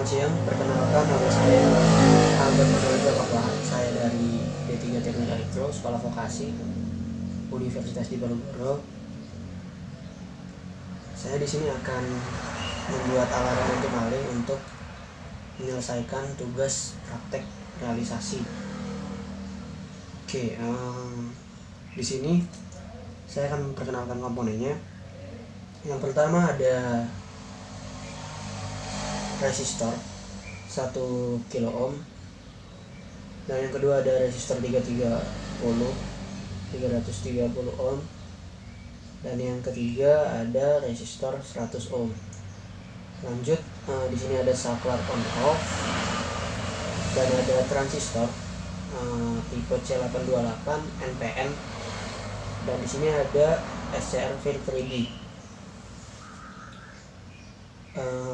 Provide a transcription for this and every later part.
siang, perkenalkan nama saya Albert Nurul Bapak. Saya dari D3 Teknik Elektro, Sekolah Vokasi Universitas Diponegoro. Saya di sini akan membuat alarm untuk maling untuk menyelesaikan tugas praktek realisasi. Oke, di sini saya akan memperkenalkan komponennya. Yang pertama ada resistor 1 kilo ohm, dan yang kedua ada resistor 330 ohm, dan yang ketiga ada resistor 100 ohm. Lanjut, di sini ada saklar on off dan ada transistor tipe C828 NPN, dan di sini ada SCR Fin3D.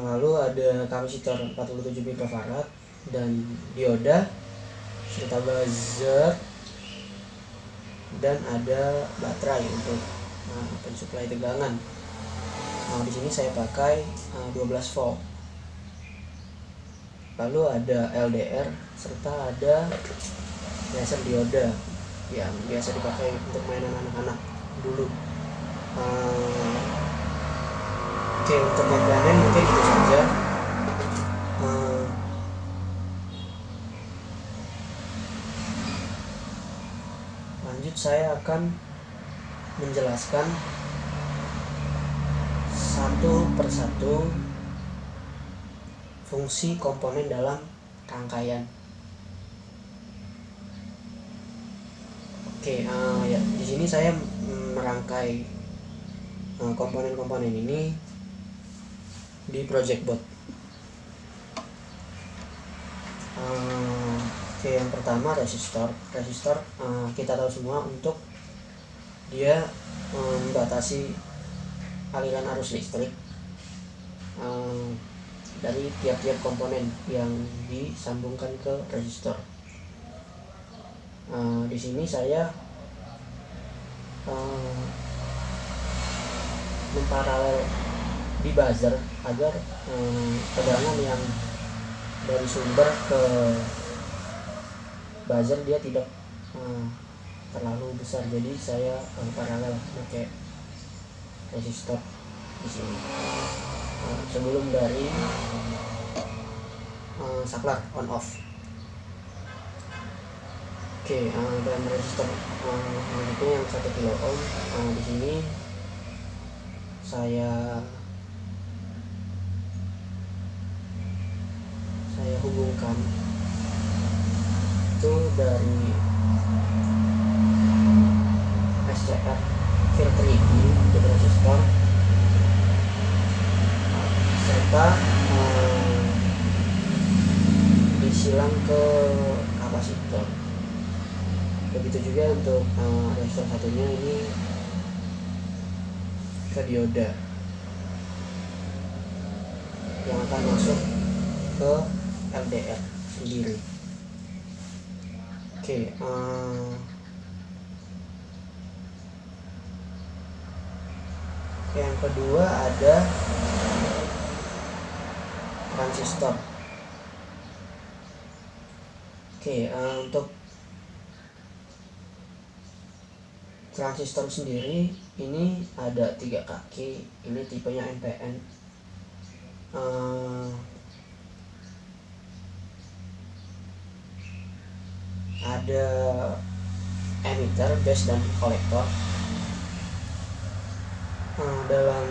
Lalu ada kapasitor 47 mikrofarad dan dioda serta buzzer, dan ada baterai untuk pensuplai tegangan. Di sini saya pakai 12 volt. Lalu ada LDR serta ada laser dioda yang biasa dipakai untuk mainan anak-anak dulu. Oke, untuk komponen mungkin itu saja. Lanjut, saya akan menjelaskan satu persatu fungsi komponen dalam rangkaian. Oke, ya, di sini saya merangkai komponen-komponen ini di project board. Oke, yang pertama resistor. Kita tahu semua untuk dia membatasi aliran arus listrik dari tiap-tiap komponen yang disambungkan ke resistor. Di sini saya memparalel di buzzer agar tegangan yang dari sumber ke buzzer dia tidak terlalu besar, jadi saya paralel pakai resistor di sini sebelum dari saklar on off. Oke, dan resistor itu yang 1 kilo ohm. Di sini saya hubungkan itu dari SCR Fin3D untuk resistor serta disilang ke kapasitor. Begitu juga untuk resistor satunya ini ke dioda yang akan masuk ke LDR sendiri. Oke, yang kedua ada transistor. Oke, untuk transistor sendiri ini ada 3 kaki. Ini tipenya NPN. Ada emitter, base, dan kolektor. Dalam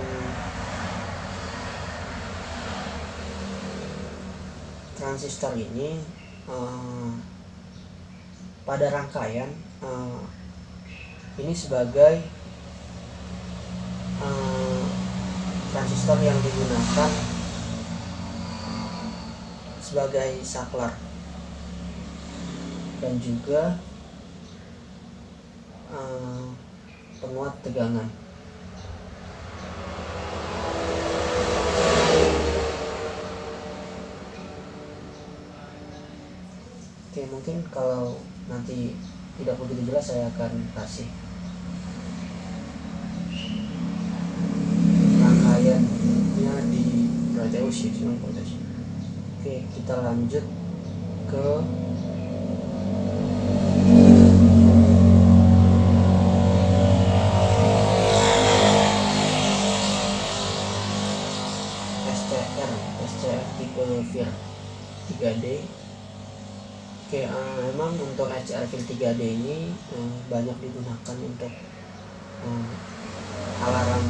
transistor ini pada rangkaian ini sebagai transistor yang digunakan sebagai saklar dan juga penguat tegangan. Oke, mungkin kalau nanti tidak begitu jelas saya akan kasih rangkaiannya di Proteus ya, Proteus. Oke, kita lanjut ke SCR tipe VIR 3D. Oke, memang untuk SCR VIR 3D ini banyak digunakan untuk alarm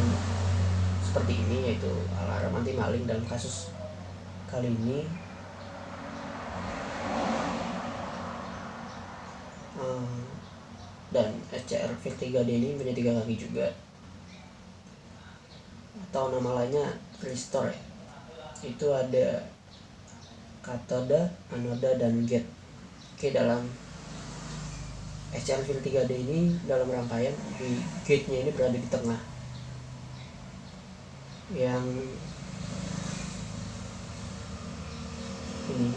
seperti ini, yaitu alarm anti maling. Dalam kasus kali ini dan SCR VIR 3D ini punya 3 kaki juga, atau nama lainnya resistor ya. Itu ada katoda, anoda, dan gate. Oke, dalam SCR VIR 3D ini dalam rangkaian di gate-nya ini berada di tengah, yang ini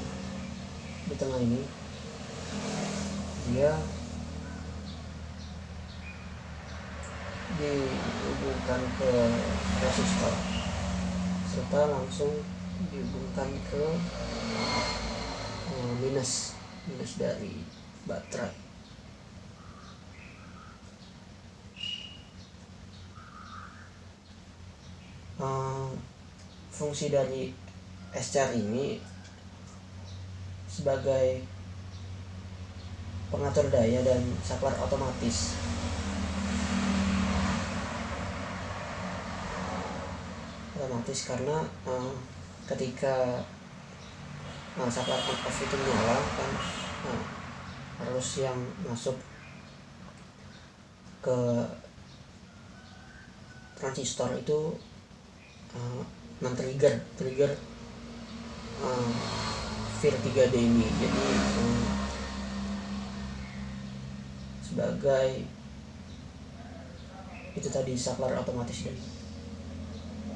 di tengah ini dia dihubungkan ke resistor serta langsung dihubungkan ke minus dari baterai. Fungsi dari SCR ini sebagai pengatur daya dan saklar otomatis. Karena ketika saklar on off itu menyala kan, arus yang masuk ke transistor itu men-trigger VIR 3D ini. Jadi sebagai itu tadi saklar otomatis dari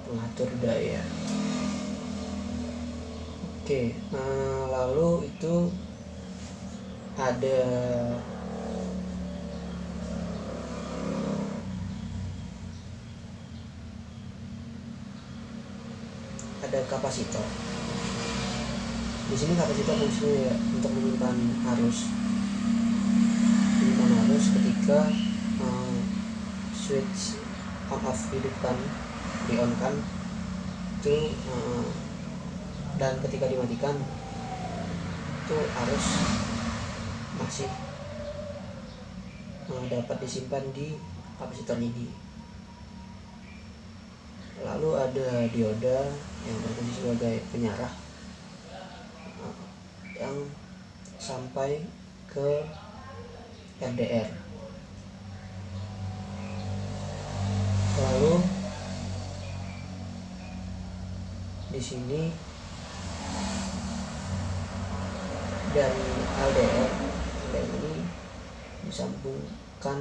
pengatur daya. Oke, lalu itu ada kapasitor. Di sini kapasitor fungsinya ya untuk menyimpan arus ketika switch on off dihidupkan, di on kan itu, dan ketika dimatikan itu arus masih dapat disimpan di kapasitor ini. Lalu ada dioda yang berfungsi sebagai penyarah yang sampai ke RDR. Lalu di sini dari LDR ini disambungkan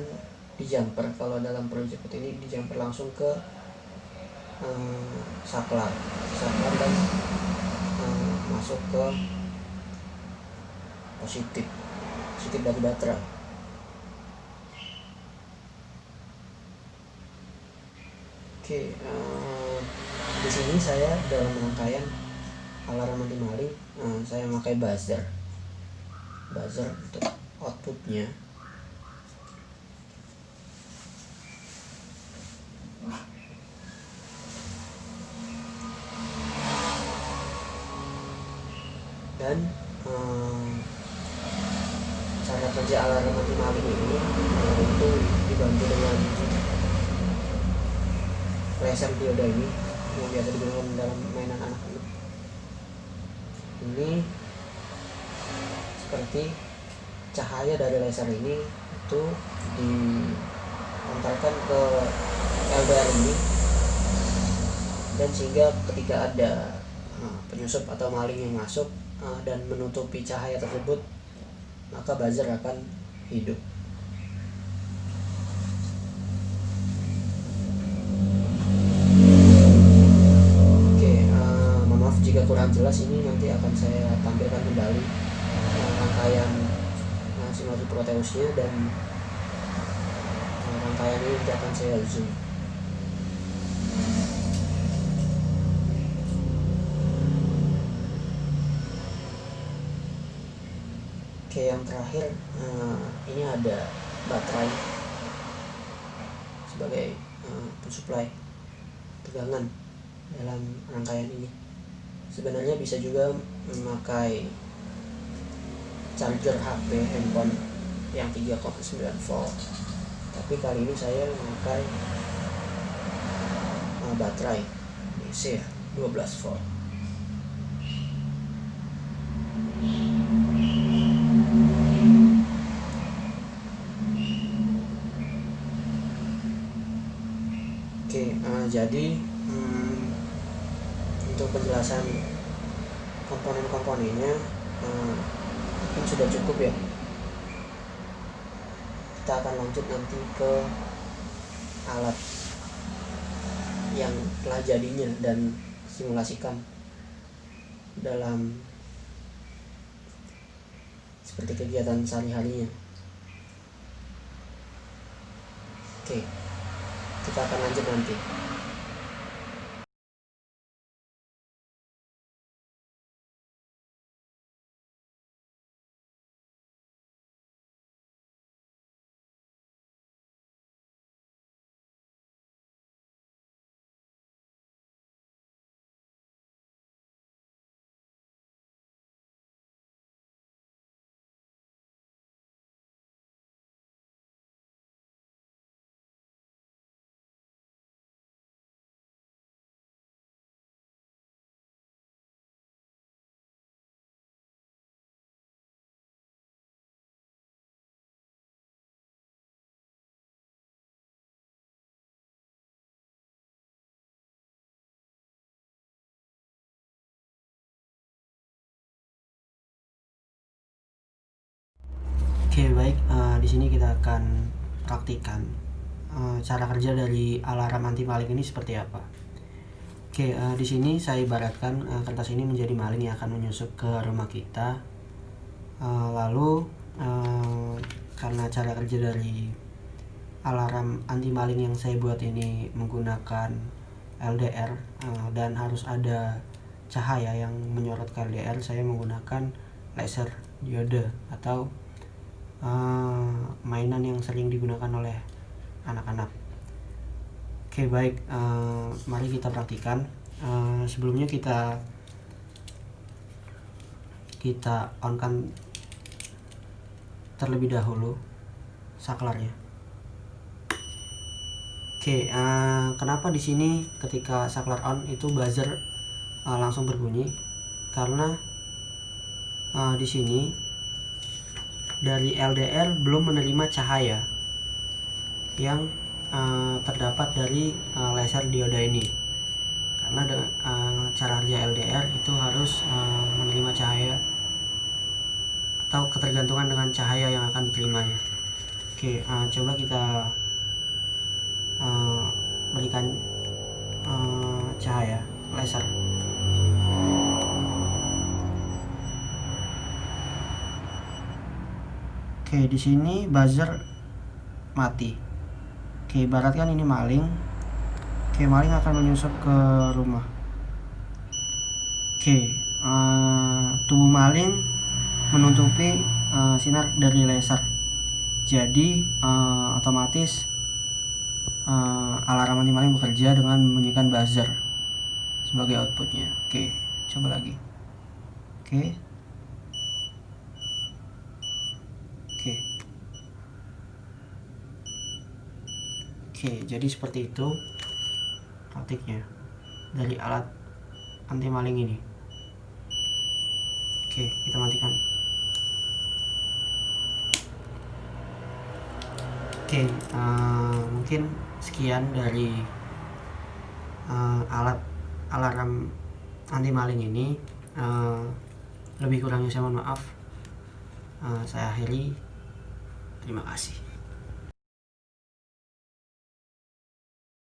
di jumper. Kalau dalam proyek seperti ini di jumper langsung ke saklar dan masuk ke positif dari baterai. Oke, di sini saya dalam rangkaian alarm anti maling, saya memakai buzzer untuk outputnya. Dan cara kerja alarm anti maling ini itu dibantu dengan laser dioda ini yang biasa digunakan dalam mainan anak-anak. Ini seperti cahaya dari laser ini itu diantarkan ke LDR ini, dan sehingga ketika ada penyusup atau maling yang masuk dan menutupi cahaya tersebut, maka buzzer akan hidup. Jika kurang jelas, ini nanti akan saya tampilkan kembali rangkaian simulasi Proteusnya, dan rangkaian ini nanti akan saya zoom. Oke, yang terakhir ini ada baterai sebagai pensuplai tegangan dalam rangkaian ini. Sebenarnya bisa juga memakai charger HP handphone yang 3,9 volt, tapi kali ini saya memakai baterai DC 12 volt. Oke, jadi untuk penjelasan komponen-komponennya mungkin sudah cukup ya. Kita akan lanjut nanti ke alat yang telah jadinya dan simulasikan dalam seperti kegiatan sehari-harinya. Oke, kita akan lanjut nanti. Oke, baik. Di sini kita akan praktikkan cara kerja dari alarm anti maling ini seperti apa. Oke, di sini saya ibaratkan kertas ini menjadi maling yang akan menyusup ke rumah kita. Lalu karena cara kerja dari alarm anti maling yang saya buat ini menggunakan LDR dan harus ada cahaya yang menyorot ke LDR, saya menggunakan laser diode atau mainan yang sering digunakan oleh anak-anak. Oke, baik, mari kita praktikan. Sebelumnya kita on-kan terlebih dahulu saklarnya. Oke, kenapa di sini ketika saklar on itu buzzer langsung berbunyi? Karena di sini dari LDR belum menerima cahaya yang terdapat dari laser dioda ini, karena cara kerja LDR itu harus menerima cahaya atau ketergantungan dengan cahaya yang akan diterimanya. Oke, coba kita berikan cahaya laser. Oke, di sini buzzer mati. Oke, ibaratkan ini maling. Oke, maling akan menyusup ke rumah. Oke, tubuh maling menutupi sinar dari laser. Jadi otomatis alarm anti maling bekerja dengan membunyikan buzzer sebagai outputnya. Oke, coba lagi. Oke. Oke, jadi seperti itu praktiknya dari alat anti maling ini. Oke, kita matikan. Oke, mungkin sekian dari alat alarm anti maling ini. Lebih kurangnya saya mohon maaf. Saya akhiri. Terima kasih.